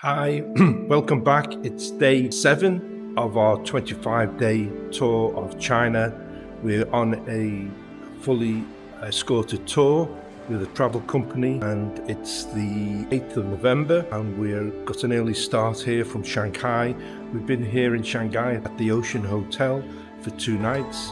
Hi, welcome back. It's day 7 of our 25-day tour of China. We're on a fully escorted tour with a travel company, and it's the 8th of November, and we've got an early start here from Shanghai. We've been here in Shanghai at the Ocean Hotel for 2 nights,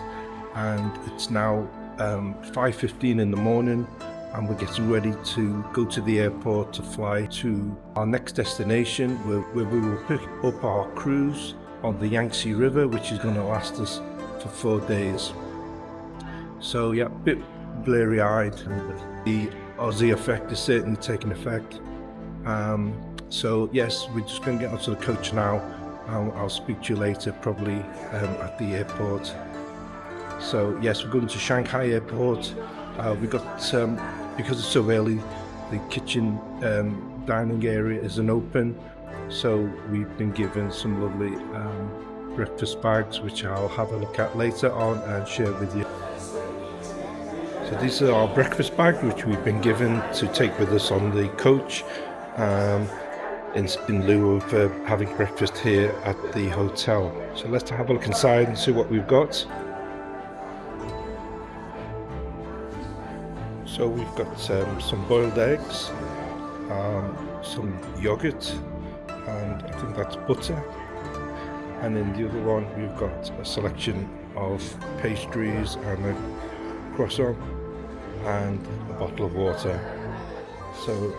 and it's now 5:15 in the morning, and we're getting ready to go to the airport to fly to our next destination, where we will pick up our cruise on the Yangtze River, which is going to last us for 4 days. So yeah, a bit blurry-eyed, and the Aussie effect is certainly taking effect. So yes, we're just going to get onto the coach now. I'll speak to you later, probably at the airport. So yes, we're going to Shanghai airport. We got because it's so early, the kitchen dining area isn't open, so we've been given some lovely breakfast bags, which I'll have a look at later on and share with you. So these are our breakfast bags, which we've been given to take with us on the coach, in lieu of having breakfast here at the hotel. So let's have a look inside and see what we've got. So we've got some boiled eggs, some yogurt, and I think that's butter. And in the other one we've got a selection of pastries and a croissant and a bottle of water. So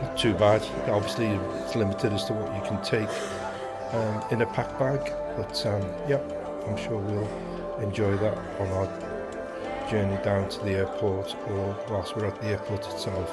not too bad. Obviously it's limited as to what you can take in a pack bag, but yeah, I'm sure we'll enjoy that on our journey down to the airport, or whilst we're at the airport itself.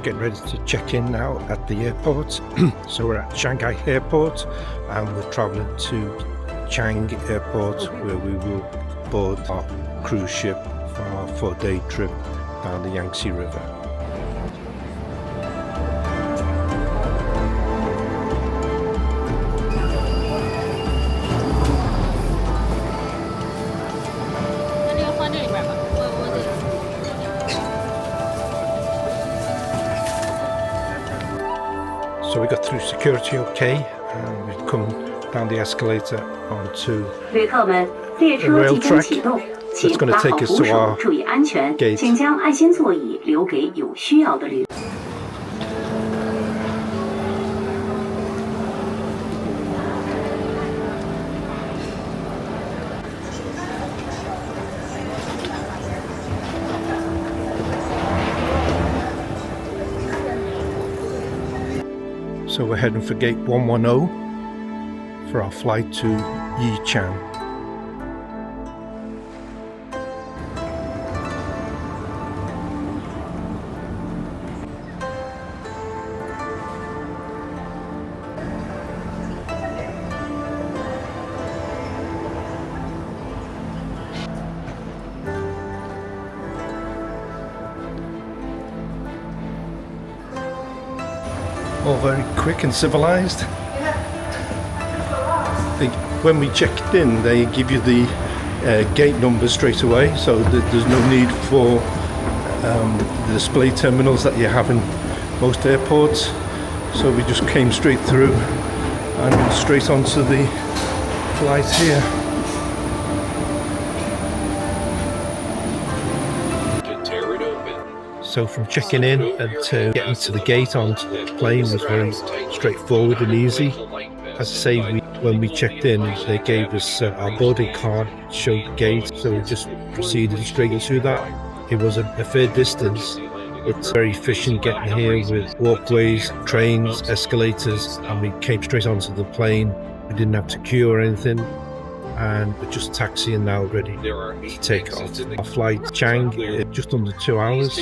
Getting ready to check in now at the airport. So we're at Shanghai airport, and we're traveling to Yichang airport, where we will board our cruise ship for our 4-day trip down the Yangtze River. So we got through security okay, and we've come down the escalator onto a rail track that's going to take us to our gate. So we're heading for gate 110 for our flight to Yichang. All very quick and civilized. When we checked in, they give you the gate number straight away, so there's no need for the display terminals that you have in most airports. So we just came straight through and straight onto the flight here. So from checking in and to getting to the gate onto the plane was very straightforward and easy. As I say, when we checked in, they gave us our boarding card, showed the gate, so we just proceeded straight to that. It was a fair distance, It's very efficient getting here with walkways, trains, escalators, and we came straight onto the plane. We didn't have to queue or anything, and we're just taxiing now, ready to take off. Our flight to Yichang, just under 2 hours.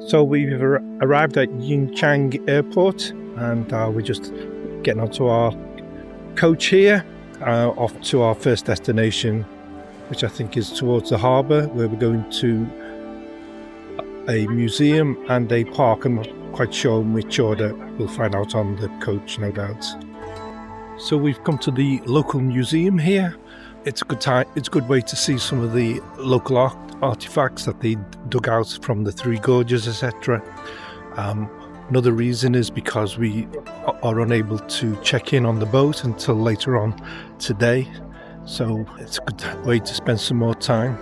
So we've arrived at Yichang Airport, and we're just getting onto our coach here, off to our first destination, which I think is towards the harbour, where we're going to a museum and a park. I'm not quite sure in which order. We'll find out on the coach, no doubt. So we've come to the local museum here. It's a good time. It's a good way to see some of the local artifacts that they dug out from the Three Gorges, etc. Another reason is because we are unable to check in on the boat until later on today, so it's a good way to spend some more time.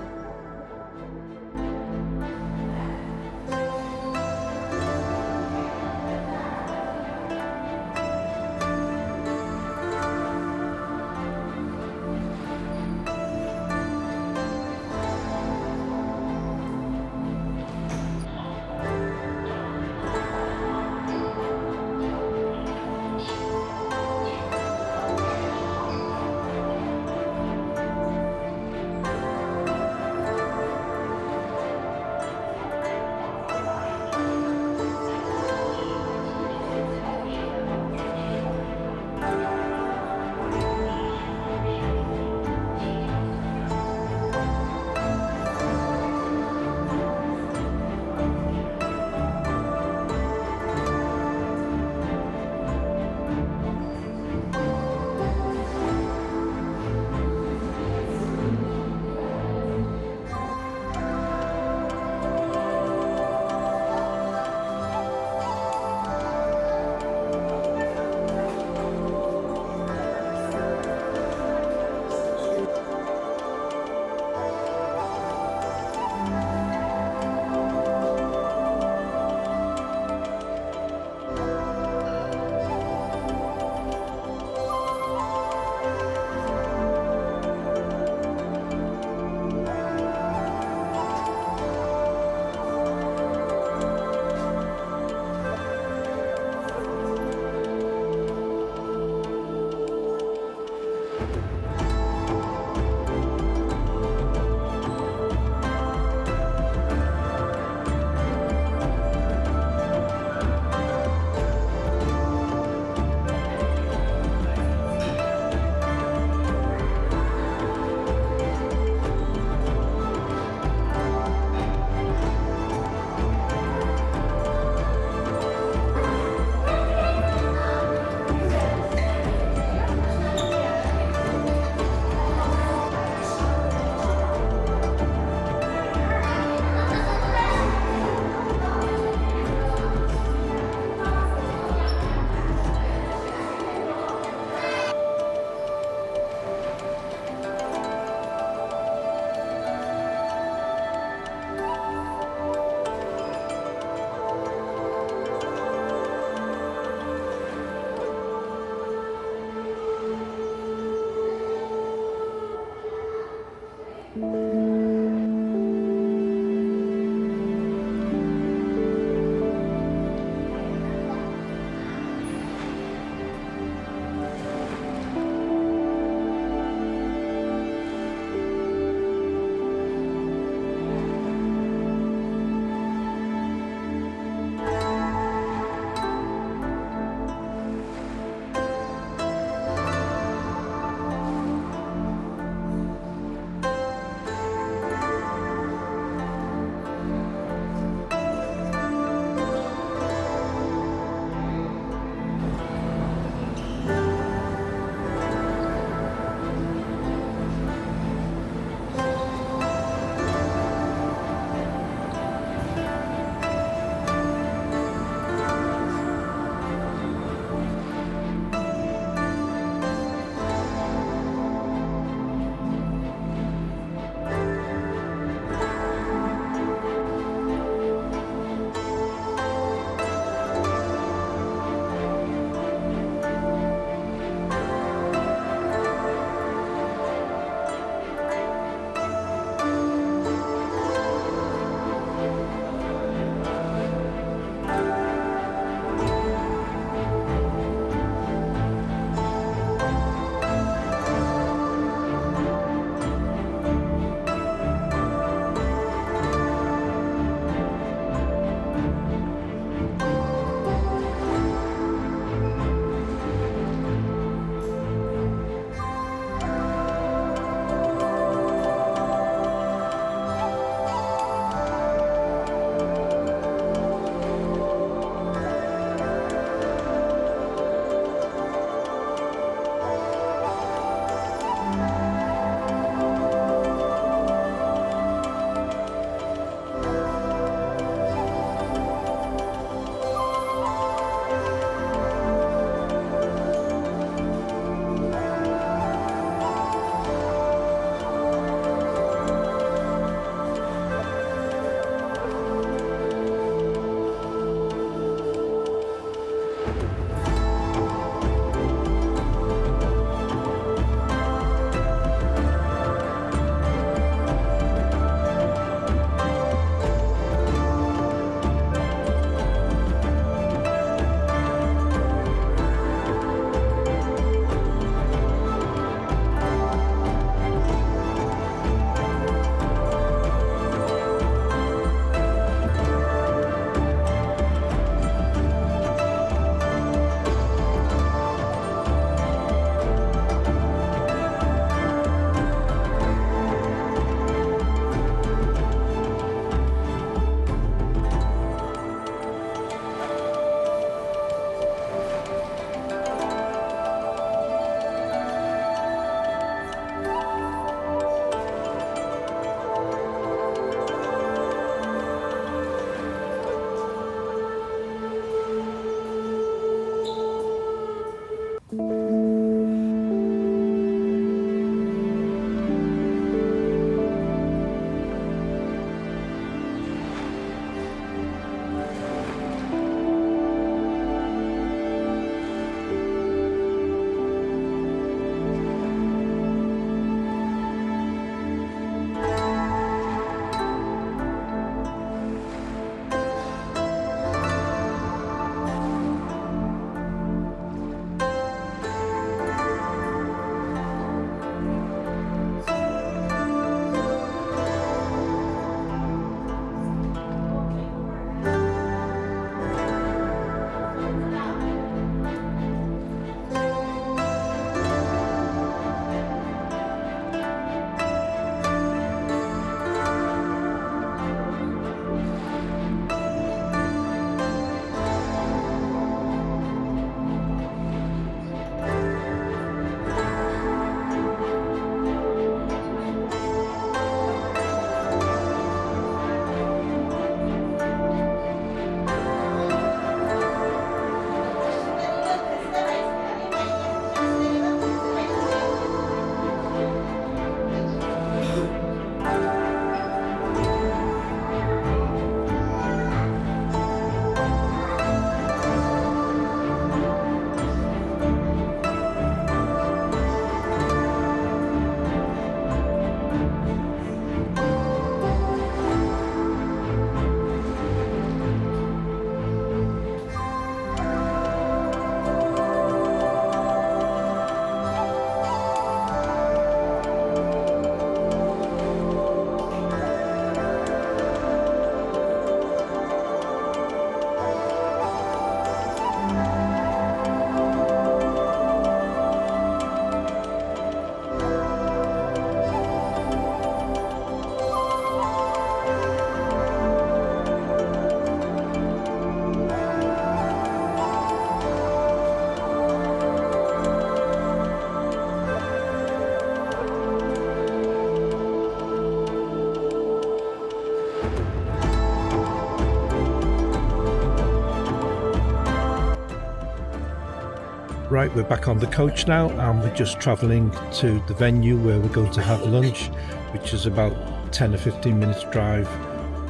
Right, we're back on the coach now, and we're just travelling to the venue where we're going to have lunch, which is about 10 or 15 minutes drive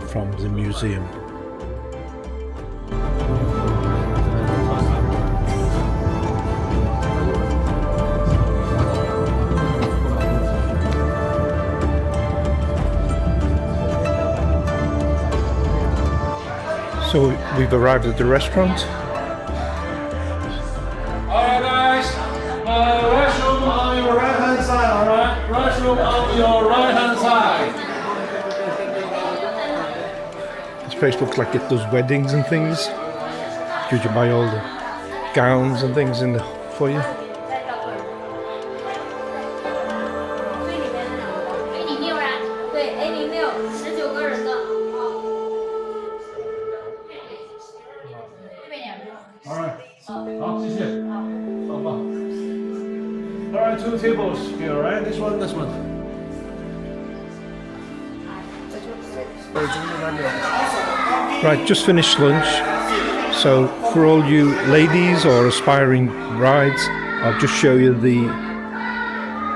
from the museum. So we've arrived at the restaurant. Alright guys, restroom on your right hand side, alright? Restroom on your right hand side. This place looks like it does weddings and things, judging by all the gowns and things in the foyer. Alright, 2 tables here, alright? This one, this one. Right, just finished lunch. So for all you ladies or aspiring brides, I'll just show you the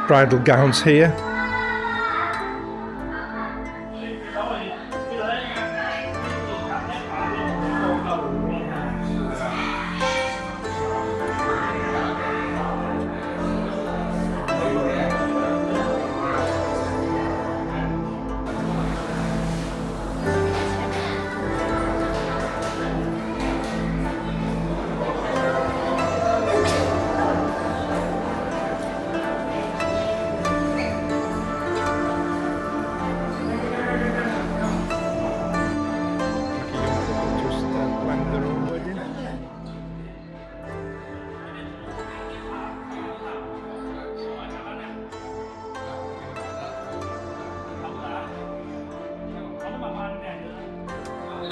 bridal gowns here.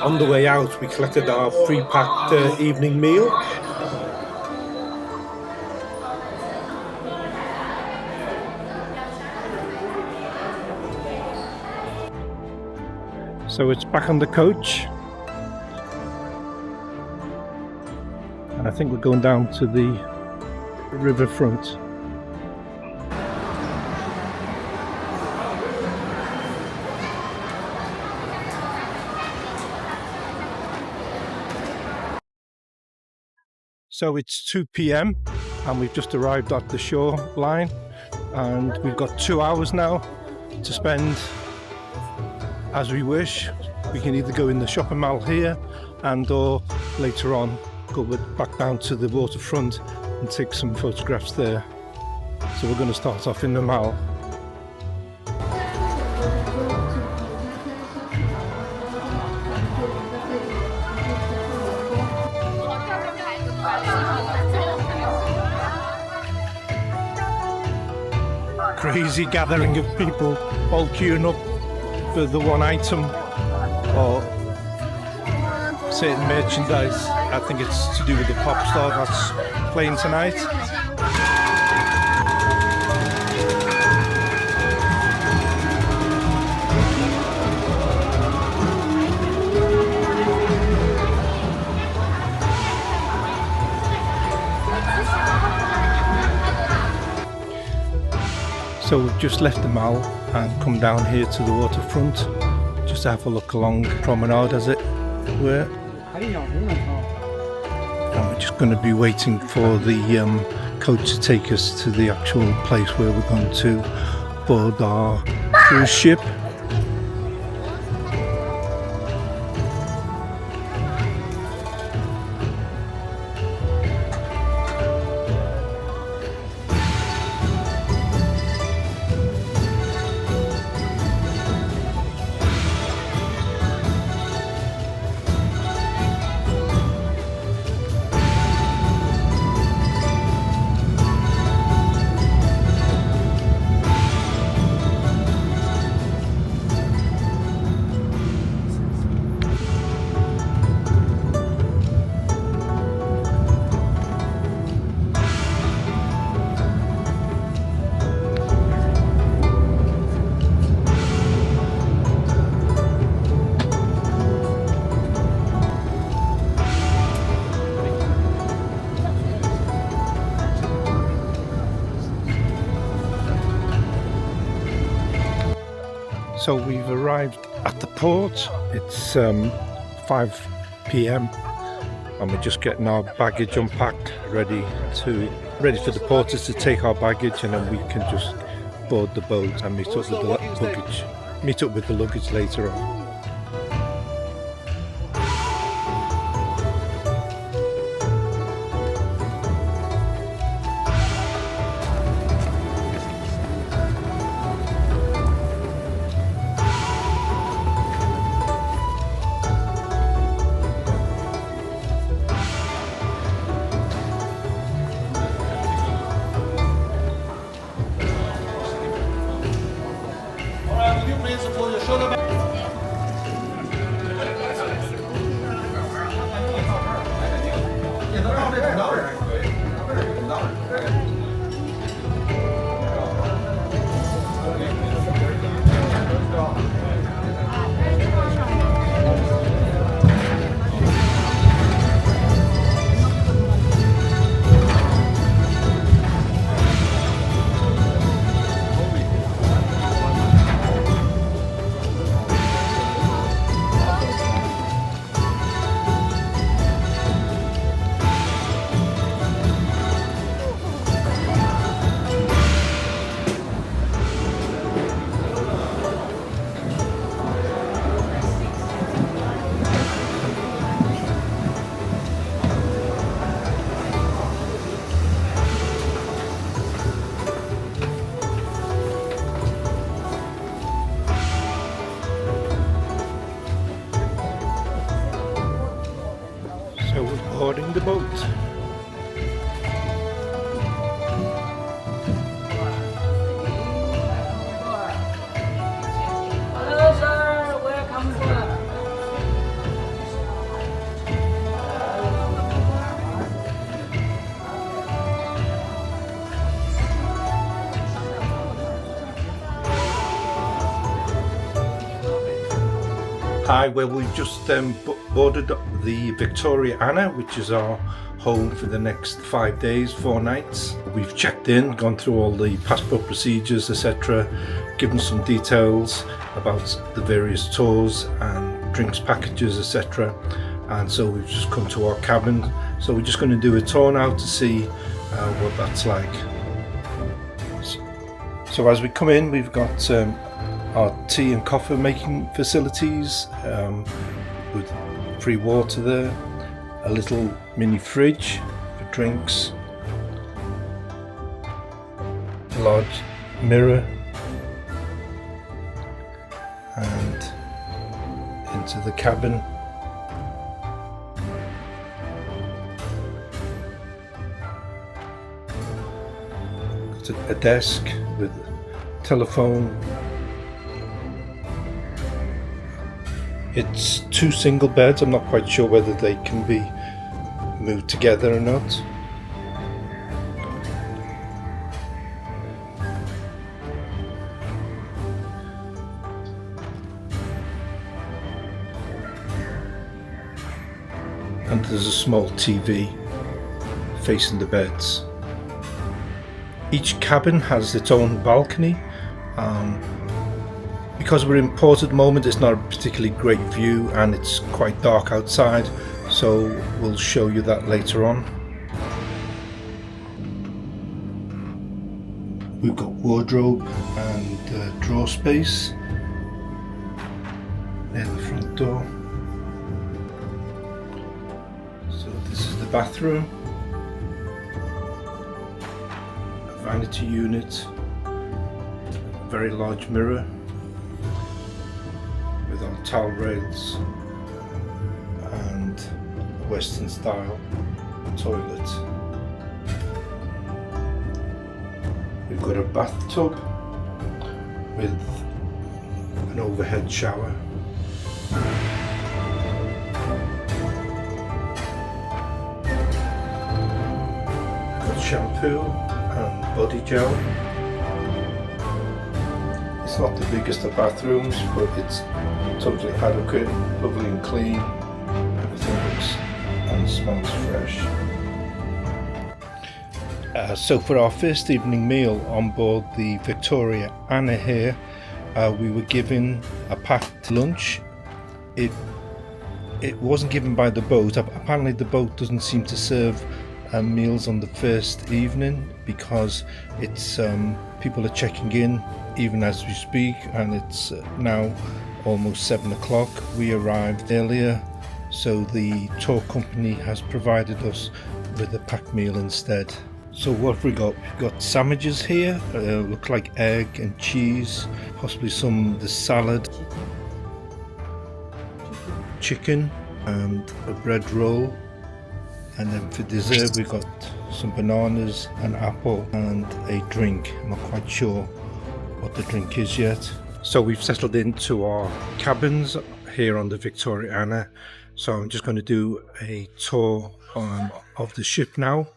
On the way out, we collected our pre-packed evening meal. So it's back on the coach. And I think we're going down to the riverfront. So it's 2 p.m. and we've just arrived at the shoreline, and we've got 2 hours now to spend as we wish. We can either go in the shopping mall here and or later on go back down to the waterfront and take some photographs there. So we're going to start off in the mall. Crazy gathering of people all queuing up for the one item or certain merchandise. I think it's to do with the pop star that's playing tonight. So we've just left the mall and come down here to the waterfront just to have a look along the promenade, as it were. And we're just going to be waiting for the coach to take us to the actual place where we're going to board our cruise ship. So we've arrived at the port. It's 5 p.m. and we're just getting our baggage unpacked, ready for the porters to take our baggage, and then we can just board the boat and meet up with the luggage later on. So we're boarding the boat. Hello sir, welcome sir. Hi, well, we've just boarded the Victoria Anna, which is our home for the next 5 days, 4 nights. We've checked in, gone through all the passport procedures, etc., given some details about the various tours and drinks packages, etc. And so we've just come to our cabin. So we're just going to do a tour now to see what that's like. So as we come in, we've got our tea and coffee making facilities with free water there, a little mini fridge for drinks, a large mirror, and into the cabin. Got a desk with telephone. It's 2 single beds. I'm not quite sure whether they can be moved together or not. And there's a small TV facing the beds. Each cabin has its own balcony. Because we're in port at the moment, it's not a particularly great view and it's quite dark outside, so we'll show you that later on. We've got wardrobe and drawer space near the front door. So this is the bathroom, a vanity unit, a very large mirror with our towel rails and Western style toilet. We've got a bathtub with an overhead shower. We've got shampoo and body gel. It's not the biggest of bathrooms, but it's totally adequate, lovely and clean. Everything looks and smells fresh. So for our first evening meal on board the Victoria Anna here, We were given a packed lunch. It wasn't given by the boat. Apparently the boat doesn't seem to serve meals on the first evening because it's people are checking in even as we speak, and it's now almost 7 o'clock. We arrived earlier, so the tour company has provided us with a packed meal instead. So what have we got? We've got sandwiches here, look like egg and cheese, possibly some of the salad, chicken and a bread roll, and then for dessert we've got some bananas, an apple and a drink. I'm not quite sure what the drink is yet. So we've settled into our cabins here on the Victoriana, so I'm just going to do a tour of the ship now.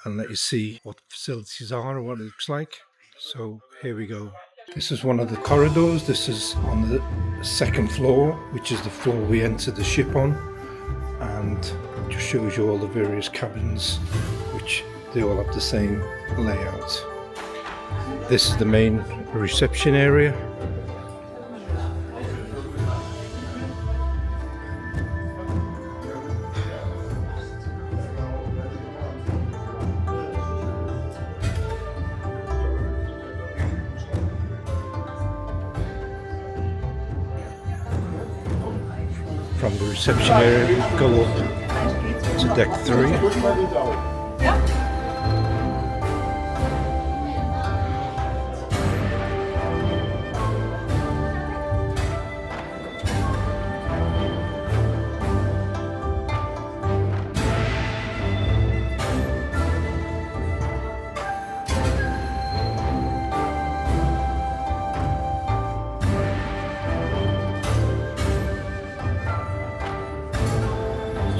And let you see what the facilities are and what it looks like. So here we go. This is one of the corridors. This is on the second floor, which is the floor we entered the ship on, and it just shows you all the various cabins, which they all have the same layout. This is the main reception area. From the reception area, go up to deck 3.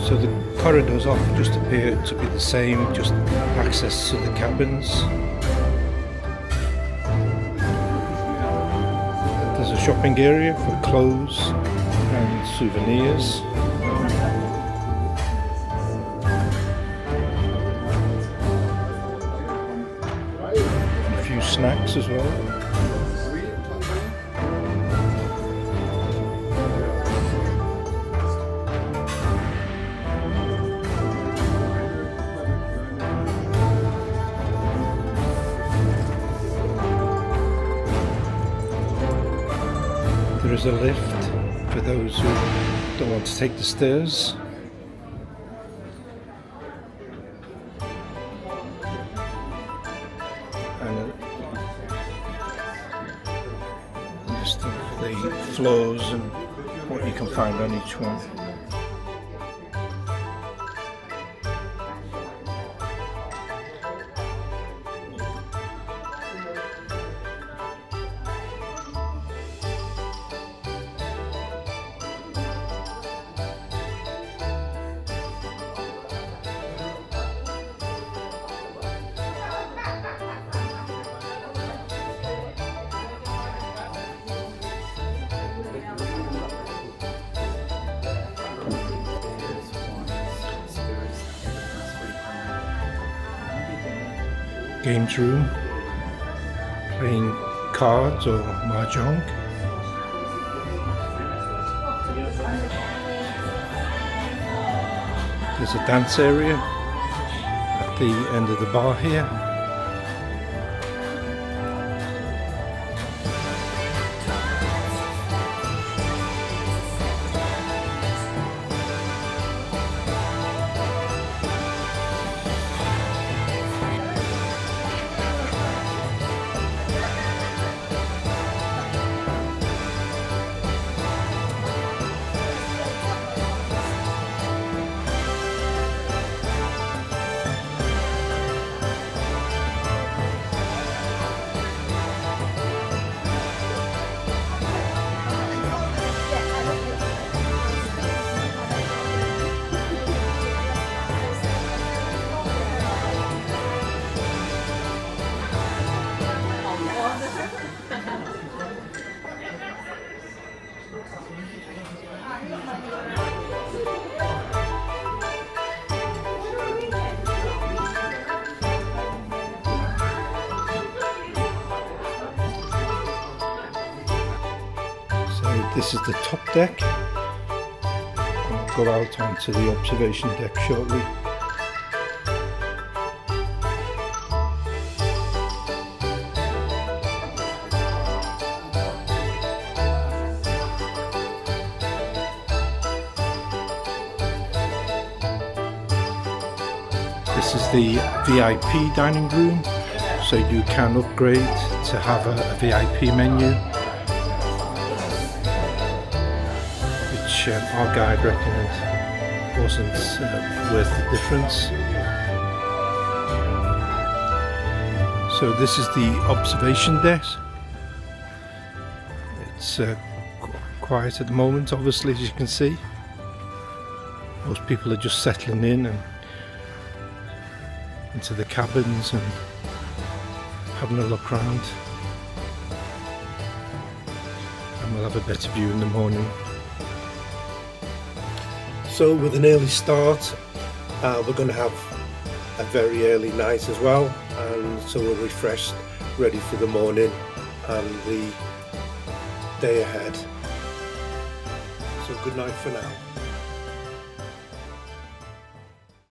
So the corridors off just appear to be the same, just access to the cabins. There's a shopping area for clothes and souvenirs. And a few snacks as well. There is a lift for those who don't want to take the stairs. And just the floors and what you can find on each one. Games room, playing cards or mahjong. There's a dance area at the end of the bar here. This is the top deck. I'll go out onto the observation deck shortly. This is the VIP dining room, so you can upgrade to have a VIP menu, which our guide reckoned wasn't worth the difference. So this is the observation deck. It's quiet at the moment, obviously, as you can see. Most people are just settling in and into the cabins and having a look around, and we'll have a better view in the morning. So with an early start, we're going to have a very early night as well, and so we're refreshed, ready for the morning and the day ahead. So good night for now.